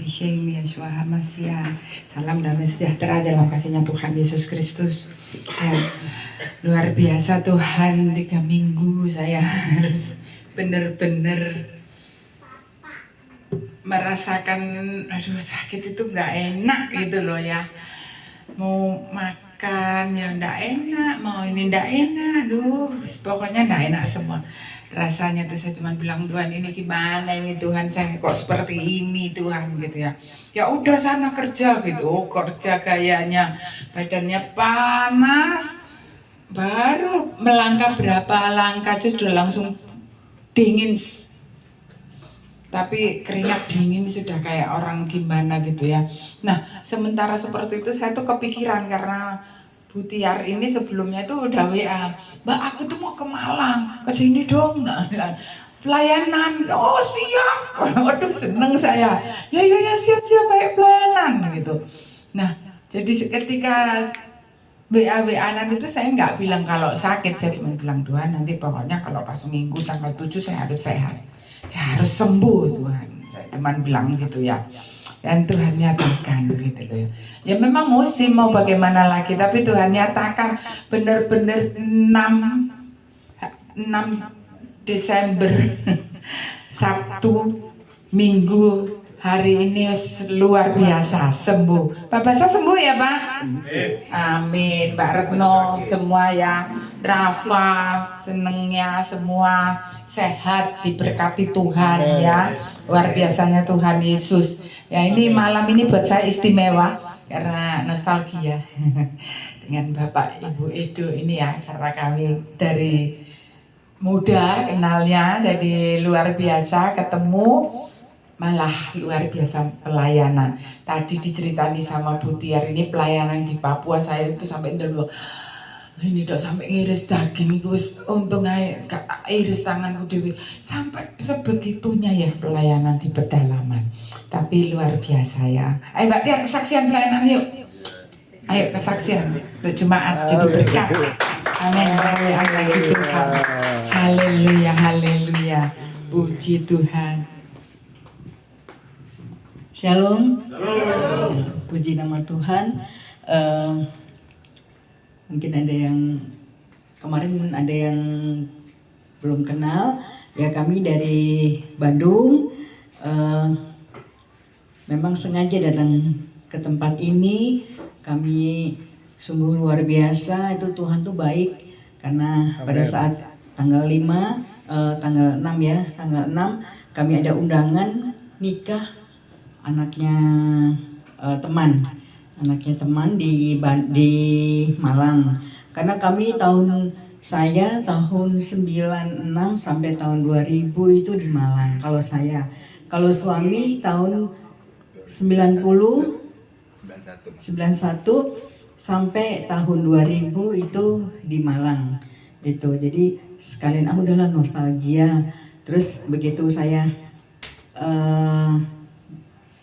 Bishem Yeshua HaMashiach. Salam damai sejahtera dalam kasihnya Tuhan Yesus Kristus. Ya, luar biasa Tuhan, 3 minggu saya harus benar-benar merasakan aduh sakit itu nggak enak gitu loh ya. Mau makan ya nggak enak, mau ini nggak enak, aduh pokoknya nggak enak semua rasanya. Tuh saya cuma bilang, Tuhan ini gimana ini Tuhan, saya kok seperti ini Tuhan gitu ya. Ya udah sana kerja gitu. Oh, kerja kayaknya badannya panas, baru melangkah berapa langkah aja sudah langsung dingin. Tapi keringat dingin sudah kayak orang gimana gitu ya. Nah sementara seperti itu saya tuh kepikiran karena Bu Tiar ini sebelumnya tuh udah WA, Mbak aku tuh mau ke Malang, kesini dong. Nah, pelayanan, oh siap. Waduh seneng saya. Ya siap-siap kayak pelayanan gitu. Nah jadi ketika WA-WA-an itu saya nggak bilang kalau sakit, saya cuma bilang Tuhan nanti pokoknya kalau pas minggu tanggal 7 saya harus sehat. Saya harus sembuh Tuhan, saya cuma bilang gitu ya. Dan Tuhan nyatakan gitu loh. Ya memang musim mau bagaimana lagi, tapi Tuhan nyatakan benar-benar 6 Desember Sabtu Minggu hari ini luar biasa sembuh. Pak Basa sembuh ya Pak? Amin. Mbak Retno semua ya, Rafa senengnya semua sehat diberkati Tuhan ya. Luar biasanya Tuhan Yesus. Ya ini malam ini buat saya istimewa karena nostalgia dengan Bapak Ibu Edo ini ya, karena kami dari muda kenalnya, jadi luar biasa ketemu, malah luar biasa pelayanan. Tadi diceritani sama Bu Tiar ini pelayanan di Papua, saya itu sampai dulu ini udah sampai ngiris daging itu untung aja iris tanganku dewi sampai sebegitunya ya pelayanan di pedalaman. Tapi luar biasa ya. Ayo Mbak Tiar kesaksian pelayanan yuk. Ayo kesaksian untuk jemaat jadi berkat. Amin. Haleluya, haleluya. Puji Tuhan. Shalom. Puji nama Tuhan. Mungkin ada yang kemarin ada yang belum kenal. Ya kami dari Bandung. Memang sengaja datang ke tempat ini. Kami sungguh luar biasa. Itu Tuhan tuh baik. Karena pada saat tanggal 5, tanggal 6 ya, tanggal 6 kami ada undangan nikah anaknya teman di Malang. Karena kami saya tahun 96 sampai tahun 2000 itu di Malang. Kalau suami tahun 91 sampai tahun 2000 itu di Malang. Itu jadi sekalian udahlah nostalgia. Terus begitu saya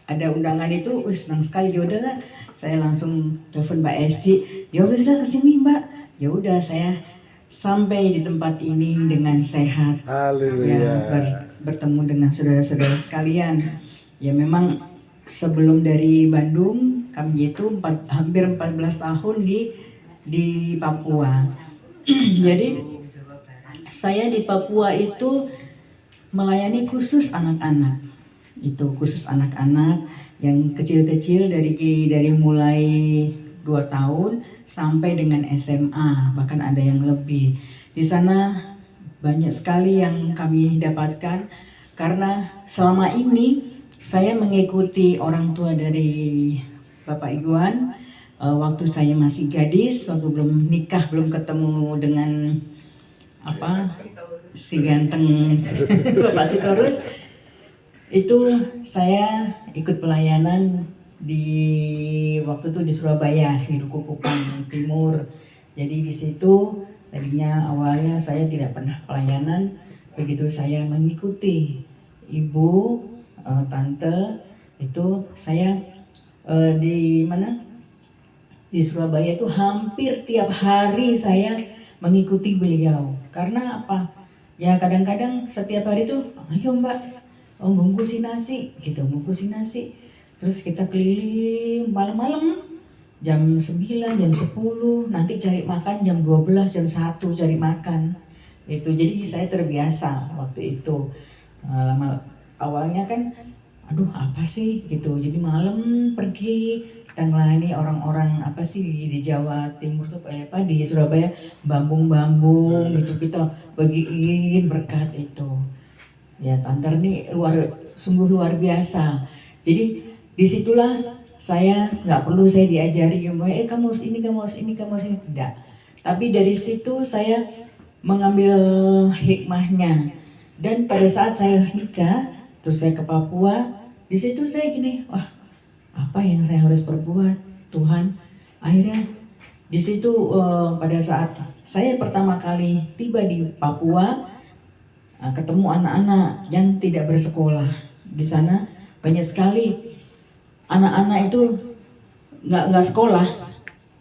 ada undangan itu, senang sekali. Ya udahlah, saya langsung telepon Mbak Esti. Ya udahlah kesini Mbak. Ya udah saya sampai di tempat ini dengan sehat. Haleluya. Ya bertemu dengan saudara-saudara sekalian. Ya memang sebelum dari Bandung kami itu hampir 14 tahun di Papua. Jadi saya di Papua itu melayani khusus anak-anak. Itu khusus anak-anak yang kecil-kecil dari mulai 2 tahun sampai dengan SMA, bahkan ada yang lebih. Di sana banyak sekali yang kami dapatkan karena selama ini saya mengikuti orang tua dari Bapak Iguan waktu saya masih gadis, waktu belum nikah, belum ketemu dengan si ganteng Bapak Sitorus. Itu saya ikut pelayanan waktu itu di Surabaya, di Duku Kupang Timur. Jadi di situ tadinya awalnya saya tidak pernah pelayanan, begitu saya mengikuti ibu, tante itu saya di Surabaya itu hampir tiap hari saya mengikuti beliau. Karena apa? Ya kadang-kadang setiap hari tuh, ayo Mbak, bungkusin nasi gitu, bungkusin nasi. Terus kita keliling malam-malam jam 9, jam 10, nanti cari makan jam 12, jam 1 cari makan. Itu jadi saya terbiasa waktu itu. Lama awalnya kan aduh apa sih gitu. Jadi malam pergi kita ngelayani orang-orang apa sih di Jawa Timur tuh kayak apa di Surabaya bambung-bambung gitu kita bagiin berkat itu. Ya Tantar ini sungguh luar biasa. Jadi disitulah saya nggak perlu saya diajari kamu harus ini, kamu harus ini, kamu harus ini, tidak. Tapi dari situ saya mengambil hikmahnya. Dan pada saat saya nikah, terus saya ke Papua, di situ saya gini, wah apa yang saya harus perbuat, Tuhan. Akhirnya di situ pada saat saya pertama kali tiba di Papua, ketemu anak-anak yang tidak bersekolah. Di sana banyak sekali anak-anak itu nggak sekolah.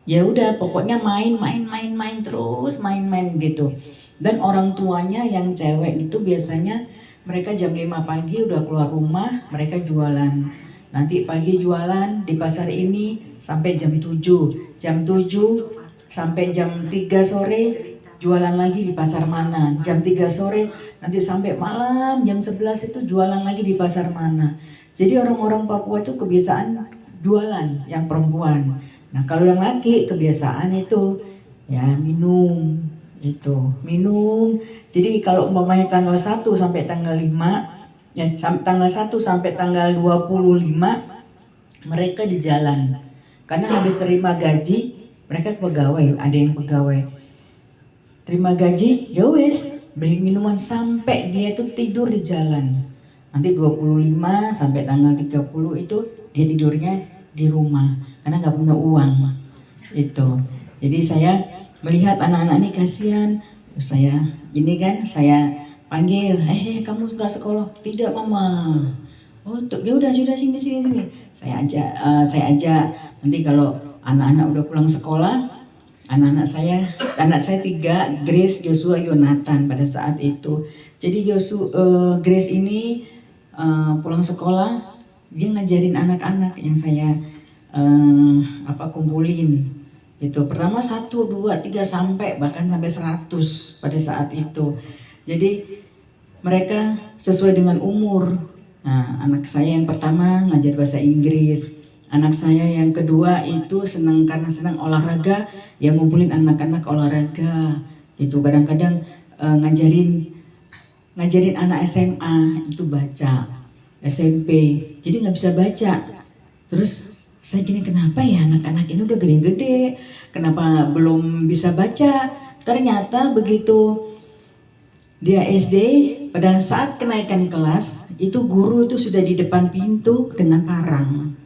Ya udah pokoknya main terus main gitu. Dan orang tuanya yang cewek itu biasanya mereka jam 5 pagi udah keluar rumah, mereka jualan. Nanti pagi jualan di pasar ini sampai jam 7. Jam 7 sampai jam 3 sore jualan lagi di pasar mana. Jam 3 sore nanti sampai malam jam 11 itu jualan lagi di pasar mana. Jadi orang-orang Papua itu kebiasaan jualan yang perempuan. Nah kalau yang laki kebiasaan itu ya minum. Jadi kalau umpamanya tanggal 1 sampai tanggal 5 ya tanggal 1 sampai tanggal 25 mereka di jalan. Karena habis terima gaji, mereka pegawai, ada yang pegawai. Terima gaji, ya wes, beli minuman sampai dia tuh tidur di jalan. Nanti 25 sampai tanggal 30 itu dia tidurnya di rumah karena nggak punya uang. Itu. Jadi saya melihat anak-anak ini kasihan, saya saya panggil, kamu nggak sekolah? Tidak mama. Oh, ya udah sudah sini. Saya ajak. Nanti kalau anak-anak udah pulang sekolah, anak saya 3, Grace, Joshua, Yonatan pada saat itu. Jadi Grace ini pulang sekolah, dia ngajarin anak-anak yang saya kumpulin. Itu pertama 1, 2, 3 sampai bahkan sampai 100 pada saat itu. Jadi mereka sesuai dengan umur. Nah, anak saya yang pertama ngajar bahasa Inggris. Anak saya yang kedua itu karena senang olahraga, yang ngumpulin anak-anak olahraga. Itu kadang-kadang ngajarin anak SMA itu baca, SMP. Jadi nggak bisa baca. Terus saya gini, kenapa ya anak-anak ini udah gede-gede, kenapa belum bisa baca? Ternyata begitu dia SD, pada saat kenaikan kelas, itu guru itu sudah di depan pintu dengan parang.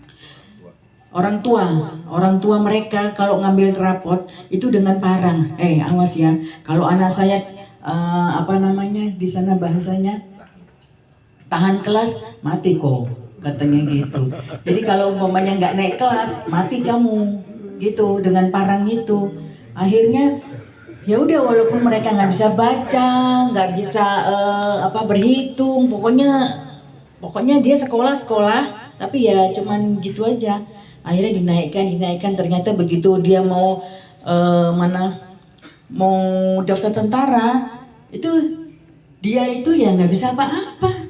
Orang tua mereka kalau ngambil rapot itu dengan parang. Awas ya, kalau anak saya di sana bahasanya tahan kelas mati kok. Katanya gitu. Jadi kalau umpamanya nggak naik kelas, mati kamu, gitu dengan parang itu. Akhirnya ya udah walaupun mereka nggak bisa baca, nggak bisa berhitung, pokoknya dia sekolah, tapi ya cuman gitu aja. Akhirnya dinaikkan. Ternyata begitu dia mau mau daftar tentara, itu dia itu ya nggak bisa apa-apa.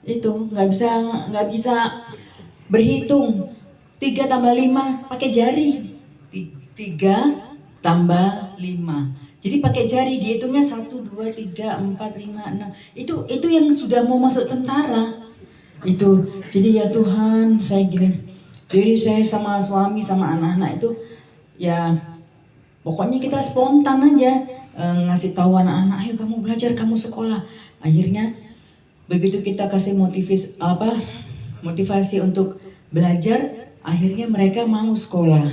Itu nggak bisa berhitung 3 tambah 5 pakai jari, 3 tambah 5 jadi pakai jari dihitungnya 1, 2, 3, 4, 5, 6 itu yang sudah mau masuk tentara itu. Jadi ya Tuhan saya gini, jadi saya sama suami sama anak-anak itu ya pokoknya kita spontan aja ngasih tahu anak-anak, ayo kamu belajar, kamu sekolah. Akhirnya begitu kita kasih motivasi untuk belajar, akhirnya mereka mau sekolah.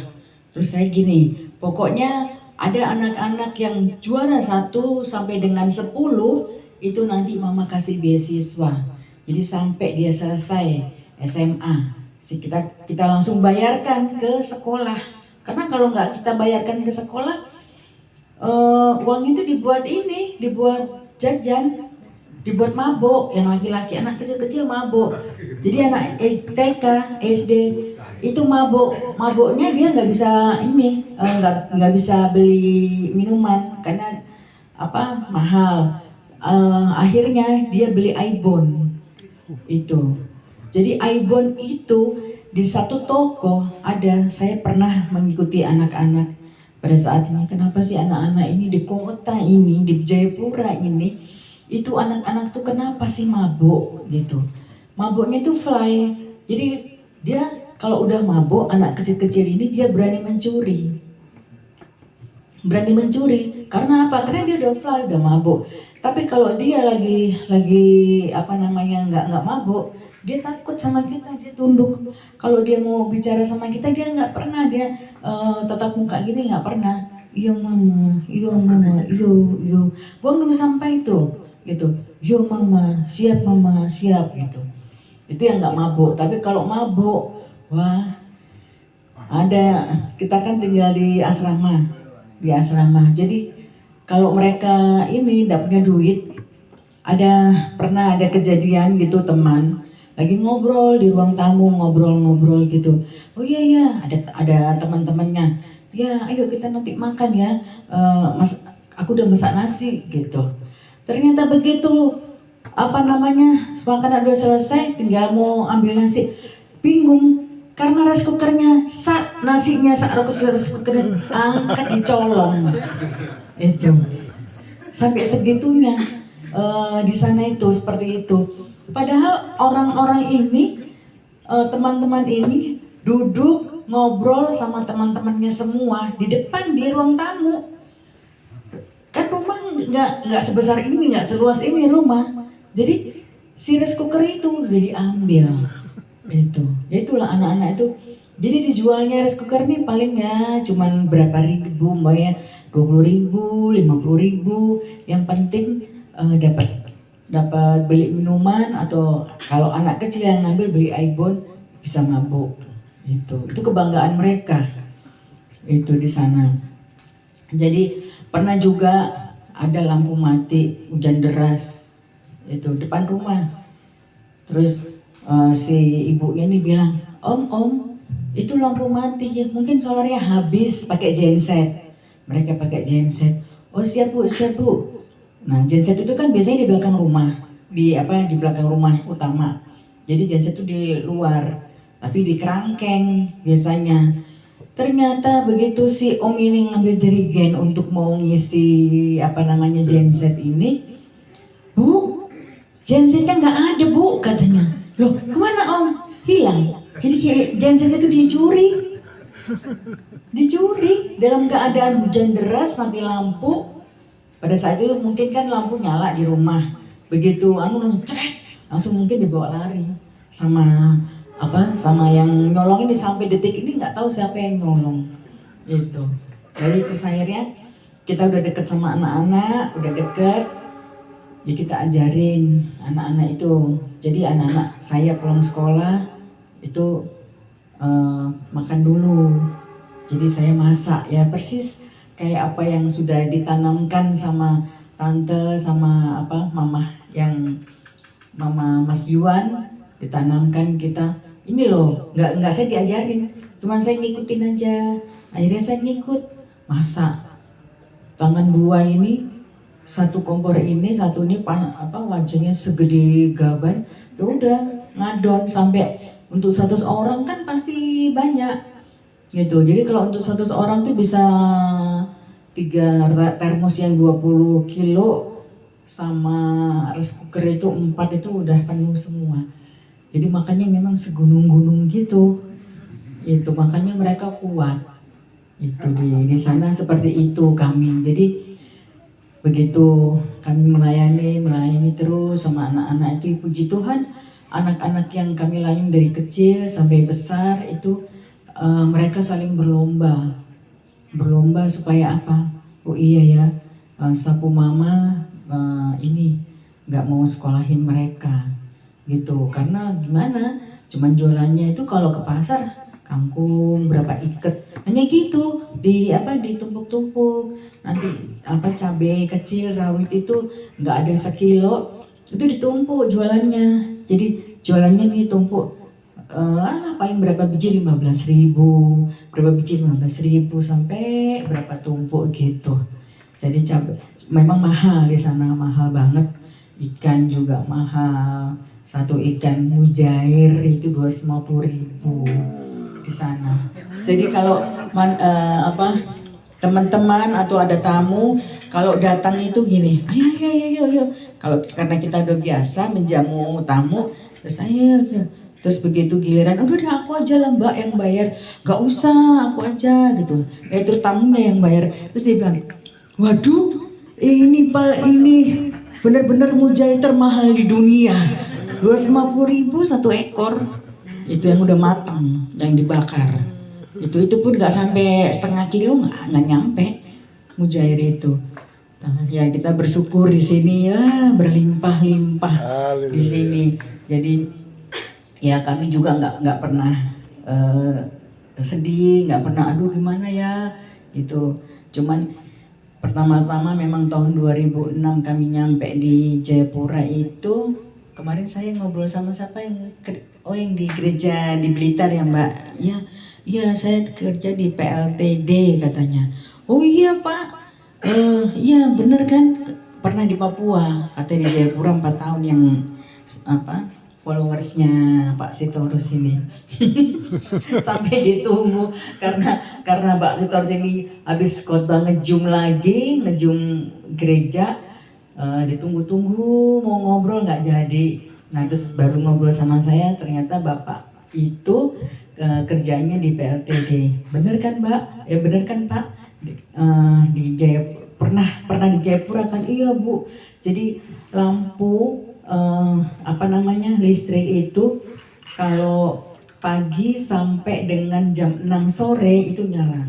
Terus saya gini, pokoknya ada anak-anak yang juara 1 sampai dengan 10 itu nanti mama kasih beasiswa. Jadi sampai dia selesai SMA, kita langsung bayarkan ke sekolah. Karena kalau nggak kita bayarkan ke sekolah, uang itu dibuat jajan. dibuat mabuk, yang laki-laki anak kecil-kecil mabuk. Jadi anak TK, SD itu mabuknya dia nggak bisa nggak bisa beli minuman karena apa mahal. Akhirnya dia beli Ibon itu. Jadi Ibon itu di satu toko ada, saya pernah mengikuti anak-anak pada saat ini. Kenapa sih anak-anak ini di kota ini, di Jayapura ini, itu anak-anak tuh kenapa sih mabuk gitu? Mabuknya tuh fly. Jadi dia kalau udah mabuk, anak kecil-kecil ini dia berani mencuri. Berani mencuri. Karena apa? Karena dia udah fly, udah mabuk. Tapi kalau dia lagi apa namanya nggak mabuk, dia takut sama kita, dia tunduk. Kalau dia mau bicara sama kita, dia nggak pernah, dia tatap muka gini nggak pernah. Iya mama, iya mama, iyo. Buang dulu sampah itu, gitu. Yo mama, siap gitu. Itu yang nggak mabuk. Tapi kalau mabuk, wah, kita kan tinggal di asrama, Jadi kalau mereka ini tidak punya duit, pernah ada kejadian gitu, teman lagi ngobrol di ruang tamu, ngobrol gitu. Oh iya, ada teman-temannya. Ya, ayo kita nanti makan ya. Aku udah masak nasi gitu. Ternyata begitu apa namanya, makanan udah selesai, tinggal mau ambil nasi, bingung karena rice cookernya nasinya rice cookernya angkat dicolong itu. Sampai segitunya di sana itu seperti itu. Padahal orang-orang ini, teman-teman ini duduk ngobrol sama teman-temannya semua di depan di ruang tamu. Kan rumah nggak sebesar ini, nggak seluas ini rumah. Jadi si rice cooker itu udah diambil itu. Ya itulah anak-anak itu. Jadi dijualnya rice cooker nih paling ya cuman berapa ribu, mbaknya 20.000, 50.000. Yang penting dapat beli minuman, atau kalau anak kecil yang ngambil beli Ibon bisa mabuk. Itu kebanggaan mereka itu di sana. Jadi pernah juga ada lampu mati, hujan deras itu depan rumah. Terus si ibunya ini bilang, Om, itu lampu mati ya, mungkin solarnya habis, pakai genset. Mereka pakai genset. Oh siap bu. Nah genset itu kan biasanya di belakang rumah, di belakang rumah utama. Jadi genset itu di luar, tapi di kerangkeng biasanya. Ternyata begitu si om ini ngambil jerigen untuk mau ngisi genset ini, Bu, gensetnya nggak ada bu, katanya. Loh kemana om? Hilang. Jadi genset itu dicuri dalam keadaan hujan deras, mati lampu. Pada saat itu mungkin kan lampu nyala di rumah. Begitu langsung mungkin dibawa lari sama yang nyolong ini. Sampai detik ini nggak tahu siapa yang nyolong itu. Jadi terus akhirnya kita udah deket sama anak-anak, ya kita ajarin anak-anak itu. Jadi anak-anak saya pulang sekolah itu makan dulu. Jadi saya masak ya persis kayak apa yang sudah ditanamkan sama tante, sama mama Mas Yuan, ditanamkan kita. Ini loh, nggak saya diajarin, cuman saya ngikutin aja. Akhirnya saya ngikut masak. Tangan dua ini, satu kompor ini, satu ini wajahnya segede gaban. Ya udah ngadon sampai untuk 100 orang kan pasti banyak gitu. Jadi kalau untuk 100 orang tuh bisa 3 termos yang 20 kilo sama rice cooker itu 4 itu udah penuh semua. Jadi makanya memang segunung-gunung gitu. Itu makanya mereka kuat. Itu di sana seperti itu kami. Jadi begitu kami melayani terus sama anak-anak itu, puji Tuhan, anak-anak yang kami layani dari kecil sampai besar itu mereka saling berlomba supaya apa? Oh iya ya, sapu mama ini nggak mau sekolahin mereka gitu. Karena gimana? Cuman jualannya itu kalau ke pasar kangkung berapa ikat, hanya gitu ditumpuk-tumpuk. Nanti cabai kecil rawit itu nggak ada sekilo, itu ditumpuk jualannya. Jadi jualannya nih tumpuk, paling berapa biji 15.000, berapa biji 15.000 sampai berapa tumpuk gitu. Jadi memang mahal di sana, mahal banget. Ikan juga mahal. Satu ikan mujair itu 250.000 di sana. Jadi kalau teman-teman atau ada tamu kalau datang itu gini, ayo. Kalau karena kita udah biasa menjamu tamu, terus ayo. Terus begitu giliran, udah aku aja lah mbak yang bayar, gak usah aku aja gitu. Terus tamunya yang bayar, terus dia bilang, waduh, ini benar-benar mujair termahal di dunia, 250.000 satu ekor. Itu yang udah matang, yang dibakar. Itu pun nggak sampai setengah kilo, nggak nyampe mujair itu. Nah, ya kita bersyukur di sini ya, berlimpah-limpah di sini. Jadi ya kami juga nggak pernah sedih, nggak pernah aduh gimana ya itu. Cuman pertama-tama memang tahun 2006 kami nyampe di Jayapura itu. Kemarin saya ngobrol sama siapa yang di gereja di Blitar ya Mbak. Iya saya kerja di PLTD katanya. Oh iya Pak, iya bener kan, pernah di Papua, katanya di Jayapura 4 tahun yang followersnya Pak Sitorus ini. Sampai ditunggu karena Pak Sitorus ini habis khotbah ngejum gereja, ditunggu-tunggu mau ngobrol nggak jadi. Nah terus baru ngobrol sama saya, ternyata Bapak itu kerjanya di PLTD. Bener kan Mbak? Ya bener kan Pak? Di pernah di Jayapura kan? Iya Bu. Jadi lampu listrik itu kalau pagi sampai dengan jam 6 sore itu nyala.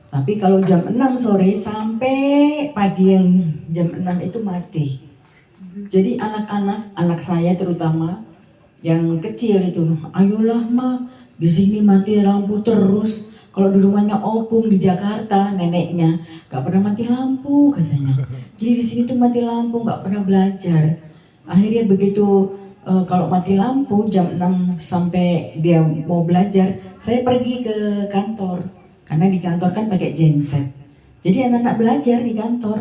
Tapi kalau jam 6 sore sampai pagi yang jam 6 itu mati. Jadi anak saya terutama yang kecil itu, ayolah Ma, di sini mati lampu terus. Kalau di rumahnya Opung di Jakarta, neneknya nggak pernah mati lampu katanya. Jadi di sini tuh mati lampu, nggak pernah belajar. Akhirnya begitu kalau mati lampu jam 6 sampai dia mau belajar, saya pergi ke kantor. Karena di kantor kan pakai genset. Jadi anak-anak belajar di kantor.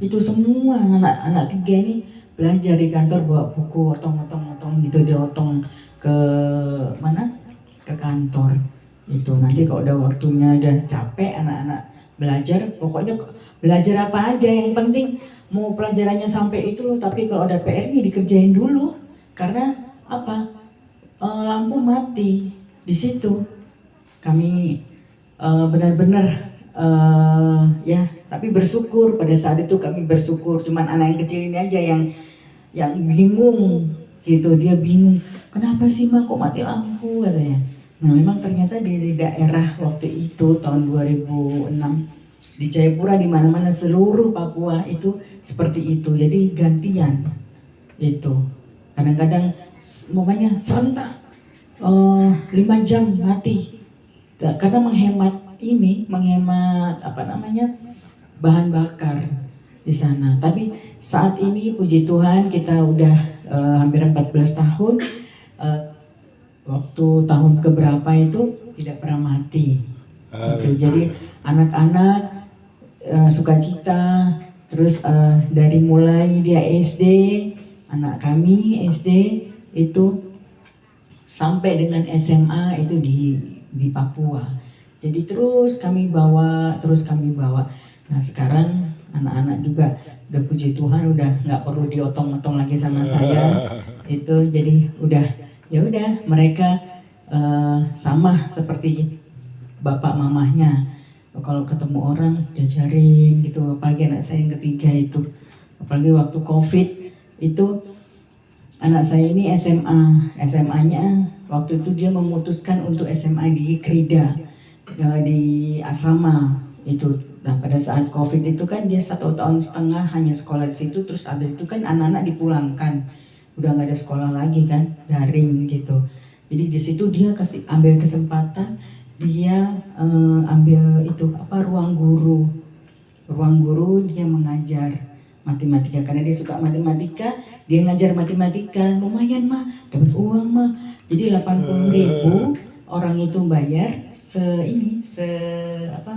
Itu semua anak-anak 3 ini belajar di kantor, bawa buku, otong-otong gitu, diotong ke mana? Ke kantor. Itu nanti kalau udah waktunya udah capek anak-anak belajar, pokoknya belajar apa aja yang penting mau pelajarannya sampai itu, tapi kalau ada PR-nya dikerjain dulu. Karena lampu mati di situ. Kami benar-benar tapi bersyukur pada saat itu, kami bersyukur. Cuman anak yang kecil ini aja yang bingung gitu, dia bingung kenapa sih Ma kok mati lampu katanya. Nah memang ternyata di daerah waktu itu tahun 2006 di Jayapura, di mana-mana seluruh Papua itu seperti itu. Jadi gantian itu, kadang-kadang momennya serentak 5 jam mati. Karena menghemat bahan bakar di sana. Tapi saat ini puji Tuhan kita udah hampir 14 tahun. Waktu tahun keberapa itu tidak pernah mati. Gitu. Jadi anak-anak sukacita. Terus dari mulai dia SD, anak kami SD itu sampai dengan SMA itu di Papua. Jadi terus kami bawa. Nah sekarang anak-anak juga udah puji Tuhan udah nggak perlu diotong-otong lagi sama saya. Itu jadi ya udah mereka sama seperti bapak mamahnya. Kalau ketemu orang diajarin gitu, apalagi anak saya yang ketiga itu. Apalagi waktu COVID itu anak saya ini SMA-nya waktu itu dia memutuskan untuk SMA di Krida, di asrama itu. Nah pada saat COVID itu kan dia 1,5 tahun hanya sekolah di situ, terus abis itu kan anak-anak dipulangkan, udah nggak ada sekolah lagi kan, daring gitu. Jadi di situ dia ambil kesempatan, dia ambil ruang guru dia mengajar matematika karena dia suka matematika, dia ngajar matematika, lumayan mah, dapat uang mah. Jadi 80.000 orang itu bayar apa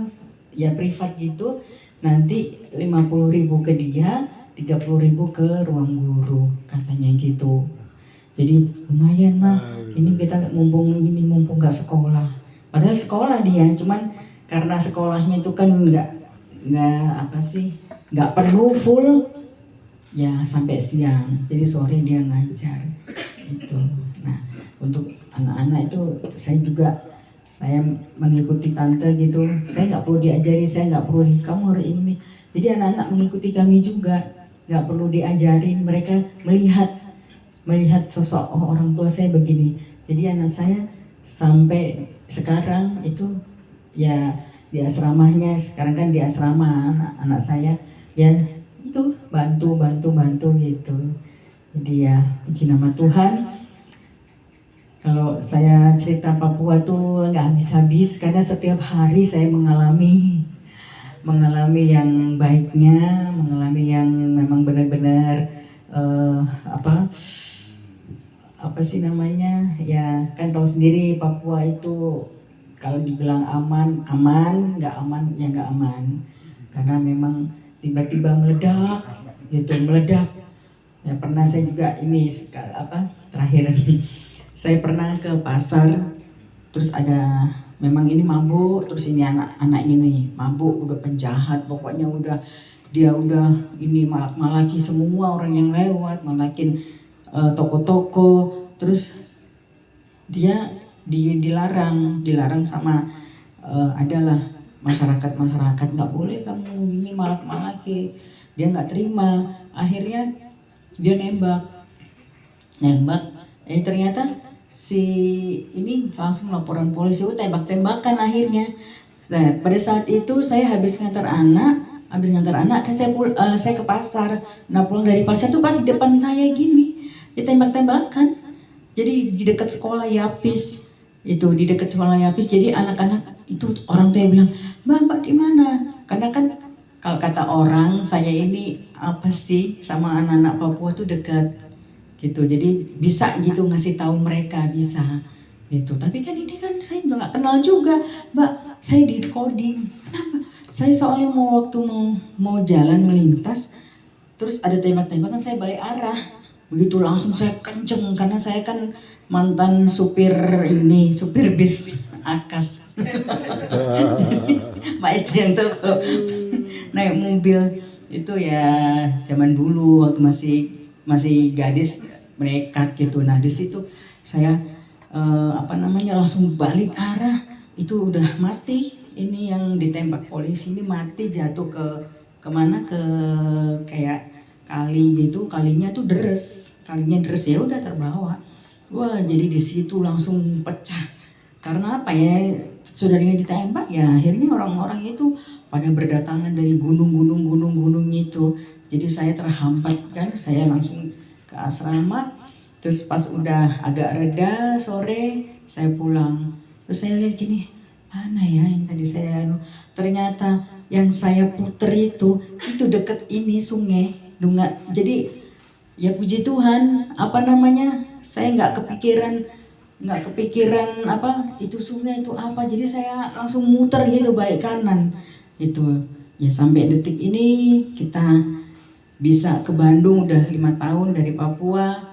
ya privat gitu, nanti 50.000 ke dia, 30.000 ke ruang guru katanya gitu. Jadi lumayan mah, ini kita mumpung nggak sekolah. Padahal sekolah dia, cuman karena sekolahnya itu kan nggak apa sih, nggak perlu full, ya sampai siang. Jadi sore dia ngajar itu. Nah untuk anak-anak itu saya mengikuti tante gitu. Saya nggak perlu diajari, saya nggak perlu kamu harus ini. Jadi anak-anak mengikuti kami juga, nggak perlu diajarin. Mereka melihat sosok orang tua saya begini. Jadi anak saya sampai sekarang itu ya di asramanya, sekarang kan di asrama anak saya ya itu bantu gitu. Jadi ya puji nama Tuhan. Kalau saya cerita Papua tuh nggak habis-habis karena setiap hari saya mengalami yang baiknya, mengalami yang memang benar-benar apa sih namanya, ya kan tahu sendiri Papua itu kalau dibilang aman, nggak aman ya nggak aman, karena memang tiba-tiba meledak ya. Pernah saya juga ini terakhir saya pernah ke pasar, terus ada memang ini mabuk, terus ini anak ini mabuk, udah penjahat pokoknya, dia udah ini malaki semua orang yang lewat, malakin toko-toko, terus dia dilarang sama adalah masyarakat nggak boleh kamu ini malaki, dia nggak terima, akhirnya dia nembak, ternyata si ini langsung laporan polisi, tembak-tembakan akhirnya. Nah pada saat itu saya habis ngantar anak kan saya ke pasar. Nah pulang dari pasar tuh pas di depan saya gini ditembak-tembakan. Jadi di dekat sekolah Yapis itu, jadi anak-anak itu orang tua bilang, Mbak di mana? Karena kan kalau kata orang saya ini apa sih sama anak-anak Papua tuh dekat gitu, jadi bisa gitu ngasih tahu mereka, bisa gitu. Tapi kan ini kan saya juga nggak kenal juga, Mbak, saya di recording. Kenapa? Saya soalnya waktu mau jalan melintas, terus ada tembak-tembakan, saya balik arah. Begitu langsung saya kenceng, karena saya kan mantan supir bis Akas. Mbak Istri yang tuh naik mobil itu ya zaman dulu waktu masih gadis, menekat gitu. Nah di situ saya langsung balik arah, itu udah mati. Ini yang ditembak polisi ini mati, jatuh ke mana, ke kayak kali gitu, kalinya deres ya udah terbawa. Wah jadi di situ langsung pecah. Karena apa ya, saudaranya ditembak ya, akhirnya orang-orang itu pada berdatangan dari gunung itu. Jadi saya terhambat kan, saya langsung ke asrama. Terus pas udah agak reda sore, saya pulang. Terus saya lihat gini, mana ya yang tadi saya ternyata yang saya puter itu deket ini sungai Dunga. Jadi ya puji Tuhan, saya nggak kepikiran apa itu sungai itu apa. Jadi saya langsung muter gitu baik kanan itu. Ya sampai detik ini kita bisa ke Bandung udah 5 tahun dari Papua.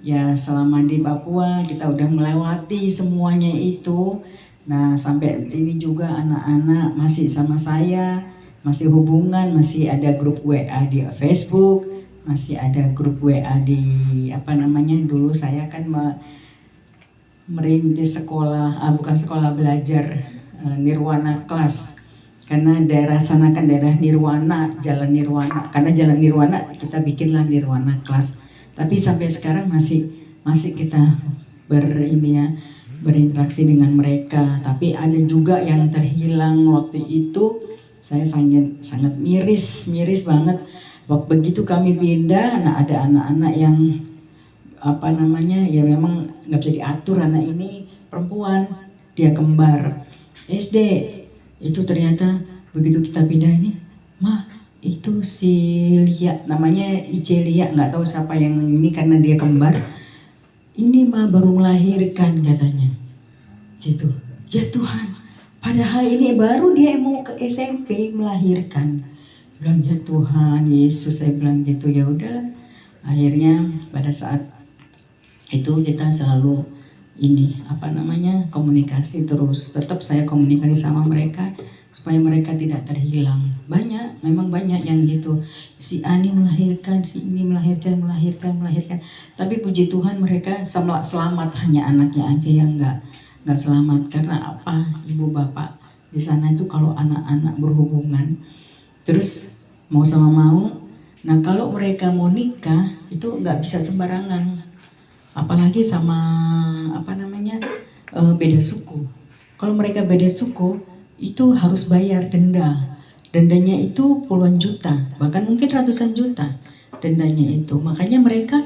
Ya selama di Papua kita udah melewati semuanya itu. Nah sampai ini juga anak-anak masih sama saya, masih hubungan, masih ada grup WA di Facebook, masih ada grup WA di dulu saya kan merintis bukan sekolah belajar, Nirwana Kelas. Karena daerah sana kan daerah Nirwana, Jalan Nirwana. Karena Jalan Nirwana kita bikinlah Nirwana Kelas. Tapi sampai sekarang masih kita berinteraksi dengan mereka. Tapi ada juga yang terhilang waktu itu. Saya sangat miris banget. Waktu begitu kami pindah, ada anak-anak yang ya memang nggak bisa diatur. Anak ini perempuan, dia kembar SD. Itu ternyata begitu kita pindah ini, itu si Lia, namanya Ice Lia, nggak tahu siapa yang ini karena dia kembar. Ini mah baru melahirkan katanya, gitu. Ya Tuhan, padahal ini baru dia mau ke SMP melahirkan. Bilang ya Tuhan Yesus, saya bilang gitu. Ya udahlah. Akhirnya pada saat itu kita selalu ini komunikasi terus. Tetap saya komunikasi sama mereka supaya mereka tidak terhilang. Memang banyak yang gitu. Si Ani melahirkan, si ini melahirkan. Tapi puji Tuhan mereka selamat, hanya anaknya aja yang nggak selamat. Karena apa? Ibu bapak di sana itu kalau anak-anak berhubungan terus mau sama mau, nah kalau mereka mau nikah itu nggak bisa sembarangan. Apalagi sama beda suku. Kalau mereka beda suku itu harus bayar denda. Dendanya itu puluhan juta, bahkan mungkin ratusan juta dendanya itu. Makanya mereka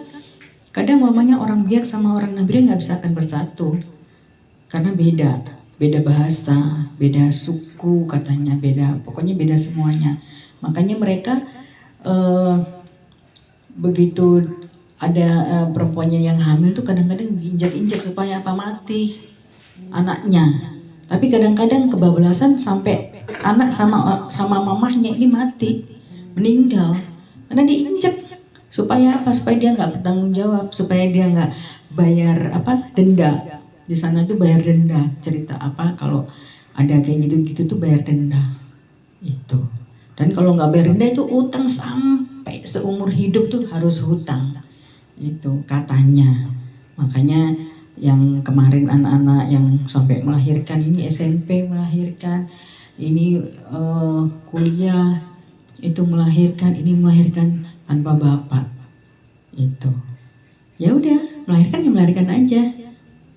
kadang mamanya orang Biak sama orang Nabire nggak bisa akan bersatu karena beda bahasa, beda suku katanya, pokoknya beda semuanya. Makanya mereka begitu ada perempuannya yang hamil tuh kadang-kadang diinjak-injak supaya mati anaknya. Tapi kadang-kadang kebablasan sampai anak sama mamahnya ini mati, meninggal karena diinjak. Supaya supaya dia nggak bertanggung jawab, supaya dia nggak bayar denda. Di sana tuh bayar denda. Cerita kalau ada kayak gitu tuh bayar denda itu. Dan kalau nggak bayar denda itu utang sampai seumur hidup tuh harus hutang. Itu katanya. Makanya yang kemarin anak-anak yang sampai melahirkan, ini SMP melahirkan, ini kuliah itu melahirkan, ini melahirkan tanpa bapak. Itu. Ya udah, melahirkan aja.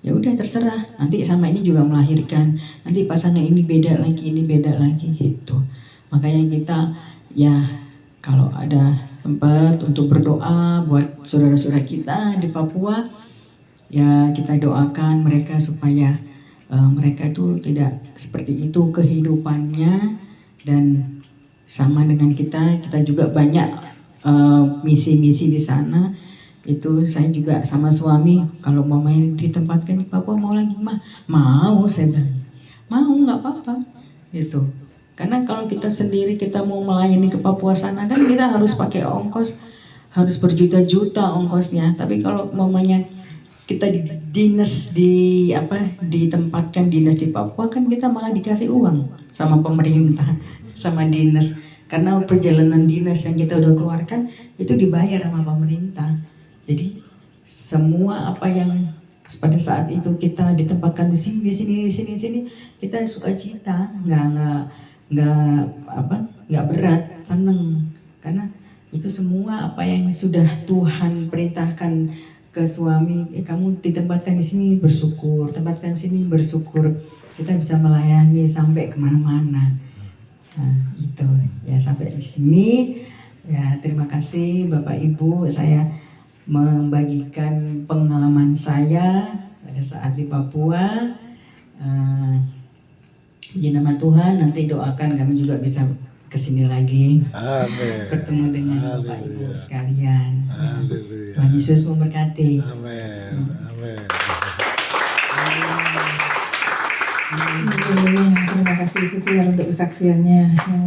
Ya udah terserah. Nanti sama ini juga melahirkan. Nanti pasangan ini beda lagi gitu. Makanya kita ya kalau ada tempat untuk berdoa buat saudara-saudara kita di Papua, ya kita doakan mereka supaya mereka itu tidak seperti itu kehidupannya, dan sama dengan kita juga banyak misi-misi di sana. Itu saya juga sama suami kalau mau main ditempatkan di Papua mau lagi mau, saya bilang mau, nggak apa-apa gitu. Karena kalau kita sendiri kita mau melayani ke Papua sana kan kita harus pakai ongkos, harus berjuta-juta ongkosnya. Tapi kalau mamanya kita ditempatkan dinas di Papua kan kita malah dikasih uang sama pemerintah, sama dinas. Karena perjalanan dinas yang kita udah keluarkan itu dibayar sama pemerintah. Jadi semua apa yang pada saat itu kita ditempatkan di sini kita sukacita, nggak berat, seneng. Karena itu semua apa yang sudah Tuhan perintahkan ke suami, kamu ditempatkan di sini bersyukur, tempatkan sini bersyukur, kita bisa melayani sampai kemana-mana. Nah, itu ya sampai di sini. Ya terima kasih Bapak Ibu, saya membagikan pengalaman saya pada saat di Papua. Puji nama Tuhan, nanti doakan kami juga bisa kesini lagi. Amin. Bertemu dengan Bapak Ibu sekalian. Haleluya. Tuhan Yesus memberkati. Amin. Amin. Terima kasih Ibu Tiar untuk kesaksiannya yang